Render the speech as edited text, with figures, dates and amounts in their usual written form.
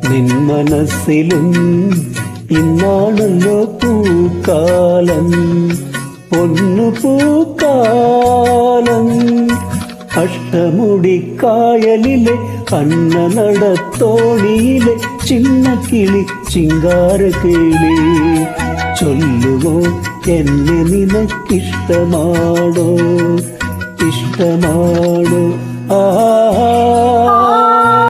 നിൻ മനസ്സിലും ഇന്നാണല്ലോ പൂക്കാലം, പൊന്നു പൂക്കാലം. അഷ്ടമുടിക്കായലിലെ അന്നനടത്തോണിയിലെ ചിന്നക്കിളി ചിങ്കാരക്കിളി, ചൊല്ലുവോ എന്നെ നിനക്കിഷ്ടമാണോ, ഇഷ്ടമാണോ? ആ